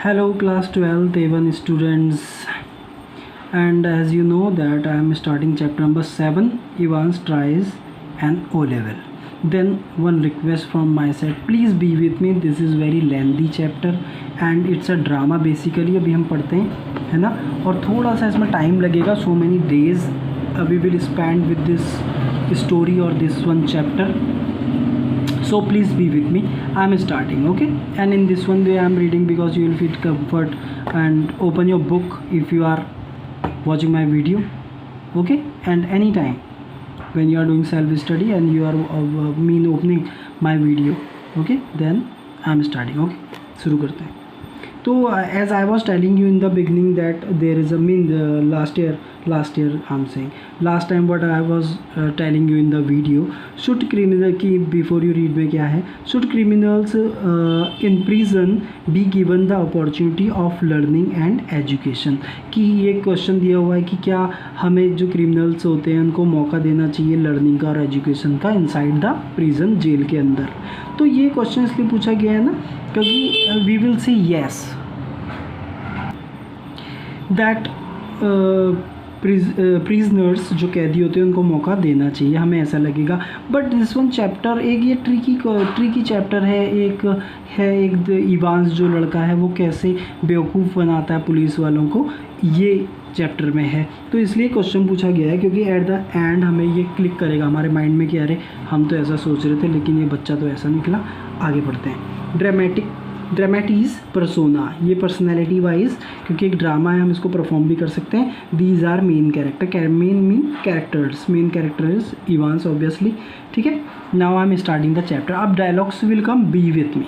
Hello class 12th A1 students, and as you know that I am starting chapter number 7 Evans tries an O level. Then one request from my side, please be with me. This is very lengthy chapter and it's a drama basically. अभी हम पढ़ते हैं है ना, और थोड़ा सा इसमें टाइम लगेगा. So many days we will spend with this story or this one chapter. So please be with me. I am starting, okay? And in this one way I am reading because you will feel comfort, and open your book if you are watching my video, okay? And anytime when you are doing self study and you are opening my video, okay, then I am starting, okay? शुरू करते हैं. तो as I was telling you in the beginning that there is a last year I'm saying last time what I was telling you in the video, should criminal की before you read में क्या है, should criminals in prison be given the opportunity of learning and education. कि ये question दिया हुआ है कि क्या हमें जो क्रिमिनल्स होते हैं उनको मौका देना चाहिए लर्निंग का और एजुकेशन का इनसाइड द प्रिजन, जेल के अंदर. तो ये क्वेश्चन इसलिए पूछा गया है ना क्योंकि we will say yes that prisoners जो कैदी होते हैं उनको मौका देना चाहिए, हमें ऐसा लगेगा. बट दिस वन चैप्टर एक ये ट्रिकी चैप्टर है. एक इवांस जो लड़का है वो कैसे बेवकूफ़ बनाता है पुलिस वालों को, ये चैप्टर में है. तो इसलिए क्वेश्चन पूछा गया है क्योंकि एट द एंड हमें ये क्लिक करेगा हमारे माइंड में कि अरे हम तो ऐसा सोच रहे थे लेकिन ये बच्चा तो ऐसा निकला. आगे बढ़ते हैं. ड्रामेटीज परसोना, ये पर्सनैलिटी वाइज क्योंकि एक ड्रामा है हम इसको परफॉर्म भी कर सकते हैं. These are main character, main character is Evans obviously. ठीक है. Now I am starting the chapter. अब dialogues will come, be with me.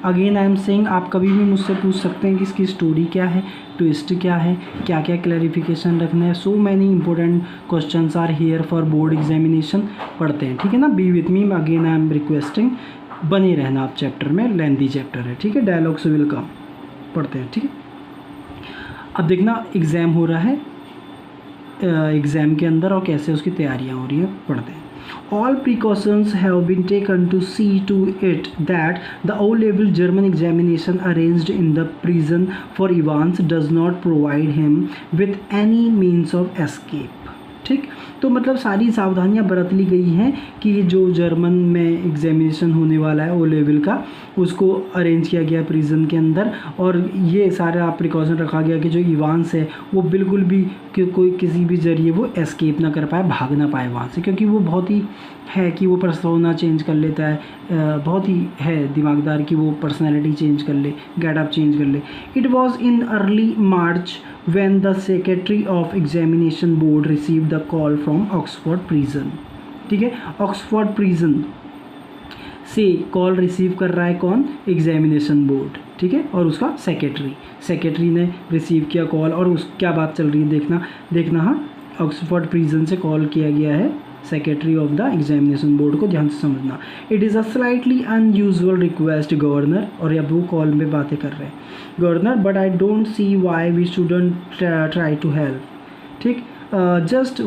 Again I am saying, आप कभी भी मुझसे पूछ सकते हैं कि इसकी स्टोरी क्या है, ट्विस्ट क्या है, क्या क्या क्लैरिफिकेशन रखना है. So many important questions are here for board examination. पढ़ते हैं, ठीक है ना. Be with me. Again I am requesting बने रहना आप चैप्टर में, लेंथी चैप्टर है. ठीक है. डायलॉग्स विल कम. पढ़ते हैं. ठीक है. अब देखना एग्ज़ाम हो रहा है एग्ज़ाम के अंदर और कैसे उसकी तैयारियां हो रही हैं. पढ़ते हैं. All precautions have been taken to see to it that the O-level German examination arranged in the prison for Evans does not provide him with any means of escape. ठीक. तो मतलब सारी सावधानियां बरत ली गई हैं कि जो जर्मन में एग्जामिनेशन होने वाला है ओ लेवल का उसको अरेंज किया गया प्रिजन के अंदर, और ये सारा प्रिकॉशन रखा गया कि जो इवांस है वो बिल्कुल भी कोई किसी भी ज़रिए वो एस्केप ना कर पाए, भाग ना पाए वहाँ से, क्योंकि वो बहुत ही है कि वो पर्सोना चेंज कर लेता है, बहुत ही है दिमागदार कि वो पर्सनैलिटी चेंज कर ले, गेटअप चेंज कर ले. It was in early March when the secretary of examination board received the call from Oxford prison. ठीक है. ऑक्सफोर्ड प्रिजन से कॉल रिसीव कर रहा है कौन, एग्जामिनेशन बोर्ड. ठीक है. और उसका सेक्रेटरी ने रिसीव किया कॉल, और उस क्या बात चल रही है देखना. हाँ, ऑक्सफोर्ड प्रिजन से कॉल किया गया है secretary of the examination board को, ध्यान से समझना. It is a slightly unusual request governor, और अब वो कॉल में बातें कर रहे हैं governor, but I don't see why we shouldn't try to help. ठीक. Just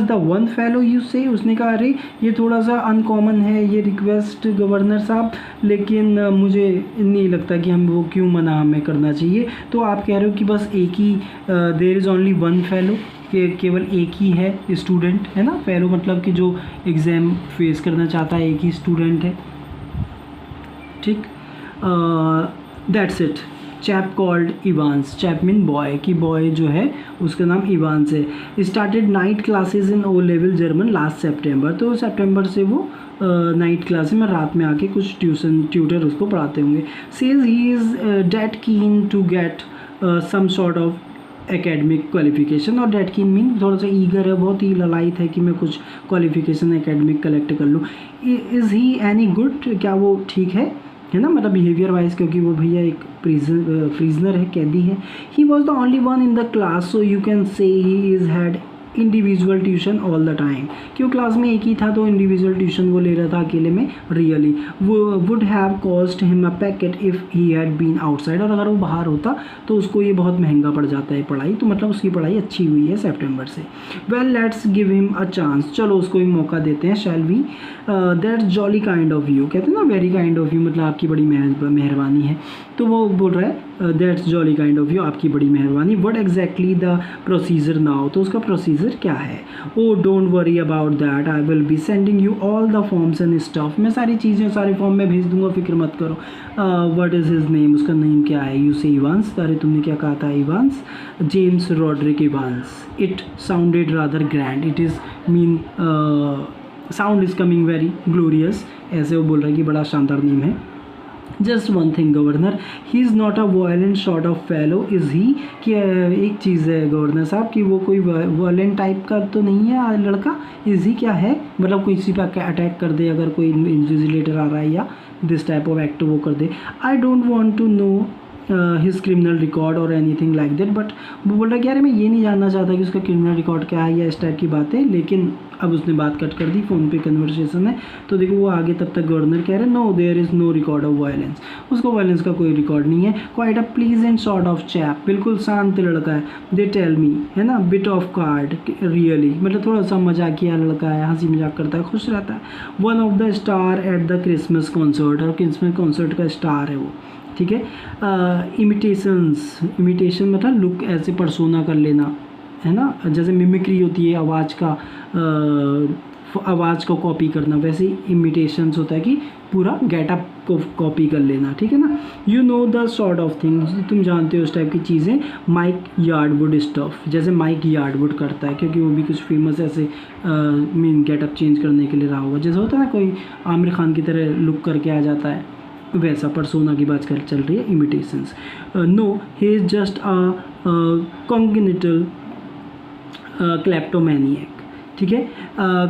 the one fellow you say, उसने कहा अरे ये थोड़ा सा अनकॉमन है ये रिक्वेस्ट गवर्नर साहब, लेकिन मुझे नहीं लगता कि हम वो क्यों मना हमें करना चाहिए. तो आप कह रहे हो कि बस एक ही there is only one fellow, कि केवल एक ही है स्टूडेंट, है ना. फेलो मतलब कि जो एग्ज़ाम फेस करना चाहता है एक ही स्टूडेंट है. ठीक. That's it. Chap called Evans, chap mean boy, कि बॉय जो है उसका नाम इवांस है. Started night classes in O level German last September. तो सितंबर से वो नाइट क्लास में रात में आके कुछ ट्यूटर उसको पढ़ाते होंगे. Says he is dead keen to get some sort of academic qualification, और डेट कीन मीन थोड़ा सा ईगर है, बहुत ही ललायत है कि मैं कुछ क्वालिफिकेशन एकेडमिक कलेक्ट कर लूँ. इज़ ही एनी गुड, क्या वो ठीक है ना, मतलब बिहेवियर वाइज, क्योंकि वो भैया एक प्रिजनर है, कैदी है. He was the only one in the class, so you can say he is had individual tuition all the time. क्यों क्लास में एक ही था तो इंडिविजुअल ट्यूशन वो ले रहा था अकेले में. रियली वो would have cost him a packet if he had been outside, और अगर वो बाहर होता तो उसको ये बहुत महंगा पड़ जाता है पढ़ाई. तो मतलब उसकी पढ़ाई अच्छी हुई है सितंबर से. Well let's give him a chance, चलो उसको भी मौका देते हैं. Shall we, that's jolly kind of you, कहते हैं ना वेरी काइंड ऑफ यू, मतलब आपकी बड़ी मेहरबानी है. तो वो बोल रहा है that's jolly kind of you, आपकी बड़ी मेहरबानी। What exactly the procedure now, तो उसका प्रोसीजर क्या है? Oh don't worry about that, I will be sending you all the forms and stuff, मैं सारी चीज़ें सारे फॉर्म में भेज दूंगा, फिक्र मत करो। व्हाट इज़ हिज नेम, उसका नेम क्या है? यू से इवांस, अरे तुमने क्या कहा था? Evans, James Rodrick Evans. It sounded rather grand, it is mean sound is coming very glorious, ऐसे वो बोल रहा है कि बड़ा शानदार नेम है। Just one thing governor, he is not a violent sort of fellow, is he, कि एक चीज़ है गवर्नर साहब कि वो कोई वायलेंट टाइप का तो नहीं है लड़का। इज़ ही क्या है, मतलब कोई किसी पर अटैक कर दे, अगर कोई इन्विजिलेटर आ रहा है या दिस टाइप ऑफ एक्ट वो कर दे। I don't want to know his criminal record और एनीथिंग लाइक दैट, बट वो बोल रहा है कि यार मैं ये नहीं जानना चाहता कि उसका क्रिमिनल रिकॉर्ड क्या है या इस टाइप की बातें। लेकिन अब उसने बात कट कर दी, फ़ोन पे कन्वर्सेशन है, तो देखो वो आगे तब तक गवर्नर कह रहे हैं no there is no record of violence, उसको वायलेंस का कोई रिकॉर्ड नहीं है। Quite a pleasant sort of chap, बिल्कुल शांत लड़का है। दे टेल मी, है ना, बिट ऑफ कार्ड रियली, मतलब थोड़ा सा मजाकिया लड़का है, हंसी मजाक करता है, खुश रहता है। One of the star at the Christmas concert, और क्रिसमस कॉन्सर्ट का स्टार है वो, ठीक है। इमिटेशन मतलब लुक ऐसे परसोना कर लेना, है ना, जैसे मिमिक्री होती है आवाज़ का, आवाज़ को कॉपी करना, वैसे ही इमिटेशंस होता है कि पूरा गेटअप को कॉपी कर लेना, ठीक है ना। You know the sort of things, तुम जानते हो उस टाइप की चीज़ें। माइक यार्डवुड स्टफ, जैसे माइक यार्डवुड करता है, क्योंकि वो भी कुछ फेमस ऐसे मीन गेटअप चेंज करने के लिए रहा होगा, जैसे होता है ना कोई आमिर खान की तरह लुक करके आ जाता है, वैसा पर्सोना की बात चल रही है, imitations. No, he is just a congenital kleptomaniac, ठीक है।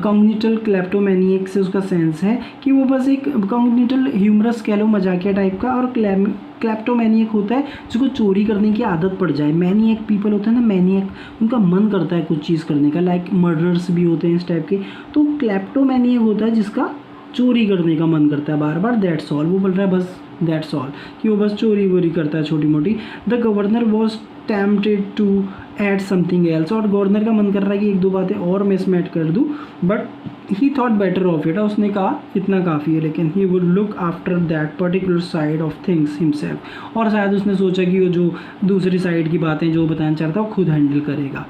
कॉन्गिनिटल क्लेप्टोमैनिएक से उसका सेंस है कि वो बस एक कॉन्गिनिटल ह्यूमरस कह लो, मजाकिया टाइप का, और क्लेप्टोमैनिएक होता है जिसको चोरी करने की आदत पड़ जाए। मैनिएक पीपल होते हैं ना, मैनिएक, उनका मन करता है कुछ चीज़ करने का, लाइक मर्डरर्स भी होते हैं इस टाइप के। तो क्लेप्टोमैनिएक होता है जिसका चोरी करने का मन करता है बार बार, दैट्स ऑल। वो बोल रहा है बस दैट्स ऑल, कि वो बस चोरी वोरी करता है छोटी मोटी। The governor was tempted to add something else, और गवर्नर का मन कर रहा है कि एक दो बातें और मैं इसमें ऐड कर दूँ, but he thought better of it, उसने कहा इतना काफ़ी है। लेकिन he would look after that particular side of things himself, और शायद उसने सोचा कि वो जो दूसरी साइड की बातें जो बताना चाहता है वो खुद हैंडल करेगा।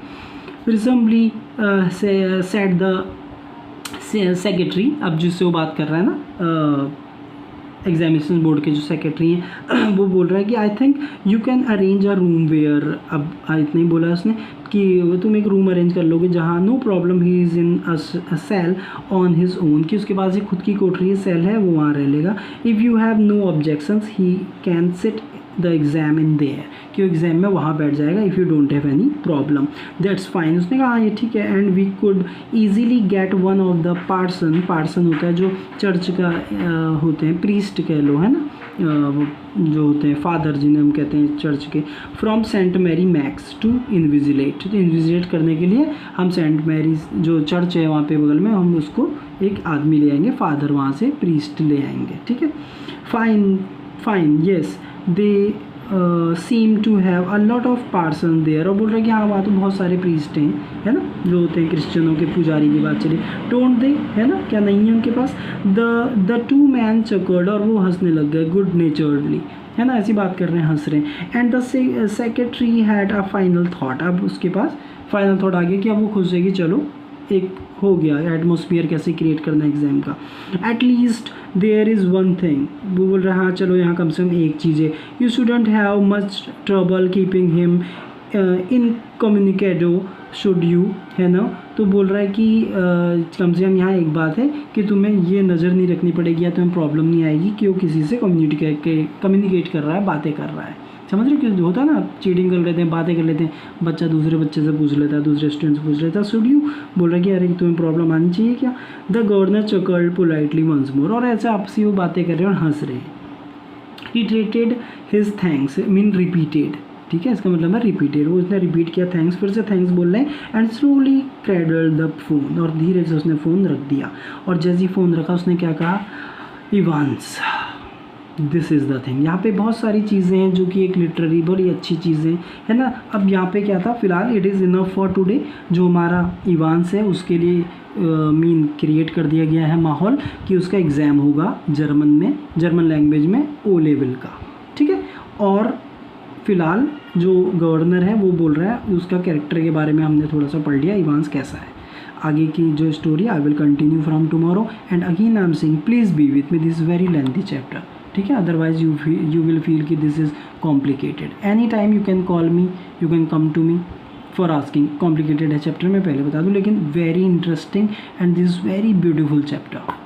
रिसेंटली सेट द सेक्रेटरी, अब जिससे वो बात कर रहा है ना, एग्जामिनेशन बोर्ड के जो सेक्रेटरी हैं वो बोल रहा है कि I think you can arrange a room where, अब इतना ही बोला उसने कि तुम एक रूम अरेंज कर लोगे जहाँ no problem, he is in a cell on his own, कि उसके पास एक खुद की कोठरी है, सेल है, वो वहाँ रह लेगा। If you have no objections he can sit the exam in there, कि एग्ज़ाम में वहाँ बैठ जाएगा। If you don't have any problem that's fine, उसने कहा हाँ ये ठीक है। And we could easily get one of the parson, parson होता है जो चर्च का होते हैं, प्रीस्ट कह लो, है ना, जो होते हैं फादर जिन्हें हम कहते हैं चर्च के, from Saint Mary Max to invigilate, तो इन्विजिलेट करने के लिए हम सेंट मैरी जो चर्च है वहाँ पे बगल में, हम उसको एक आदमी ले आएंगे, फादर वहाँ से प्रीस्ट ले आएंगे, ठीक है। Fine fine, yes they seem to have a lot of parson there, और बोल रहे हैं कि हाँ वहाँ तो बहुत सारे प्रीस्ट हैं, है ना, जो होते हैं क्रिश्चियनों के पुजारी की बात चली, डोंट दे, है ना, क्या नहीं है उनके पास। द टू मैन चकर्ड, और वो हंसने लग गए गुड नेचर्डली, है ना, ऐसी बात कर रहे हैं, हंस रहे हैं। And the secretary had a final thought, अब उसके पास फाइनल थाट आ गया कि अब वो खुश है कि चलो एक हो गया एटमोसफियर कैसे क्रिएट करना एग्ज़ाम का। At least there is one thing, वो बोल रहा है हाँ चलो यहाँ कम से कम एक चीज़ है, you shouldn't have much trouble keeping him incommunicado should you, है ना। तो बोल रहा है कि कम से कम यहाँ एक बात है कि तुम्हें ये नज़र नहीं रखनी पड़ेगी या तुम्हें प्रॉब्लम नहीं आएगी कि वो किसी से कम्युनिकेट कर रहा है, बातें कर रहा है, समझ रहे हो, होता है ना, चीटिंग कर लेते हैं, बातें कर लेते हैं, बच्चा दूसरे बच्चे से पूछ लेता है, दूसरे स्टूडेंट से पूछ लेता है, शुड यू, बोल रहा है कि अरे तुम्हें प्रॉब्लम आनी चाहिए क्या। The governor chuckled politely once more, और ऐसे आपसी वो बातें कर रहे हैं और हंस रहे हैं। Retreated his thanks mean repeated, ठीक है, इसका मतलब है रिपीटेड, वो उसने रिपीट किया थैंक्स, फिर से थैंक्स बोल रहे हैं। And slowly cradle the phone, और धीरे से उसने फ़ोन रख दिया, और जैसे ही फ़ोन रखा उसने क्या कहा, Evans, this is the thing. यहाँ पे बहुत सारी चीज़ें हैं जो कि एक लिटरेरी बड़ी अच्छी चीज़ें, है ना। अब यहाँ पे क्या था, फ़िलहाल it is enough for today, जो हमारा इवांस है उसके लिए मीन क्रिएट कर दिया गया है माहौल कि उसका एग्ज़ाम होगा जर्मन में, जर्मन लैंग्वेज में, ओ लेवल का, ठीक है। और फ़िलहाल जो गवर्नर है वो बोल रहा है, उसका कैरेक्टर के बारे में हमने थोड़ा सा पढ़ लिया, इवांस कैसा है। आगे की जो story I will continue from tomorrow, and again I am saying please be with me, this very lengthy chapter, ठीक है, अदरवाइज यू विल फील कि this is complicated. Any time you can call me, you can come to me for asking. Complicated है chapter, मैं पहले बता दूँ, लेकिन very interesting and this very beautiful chapter.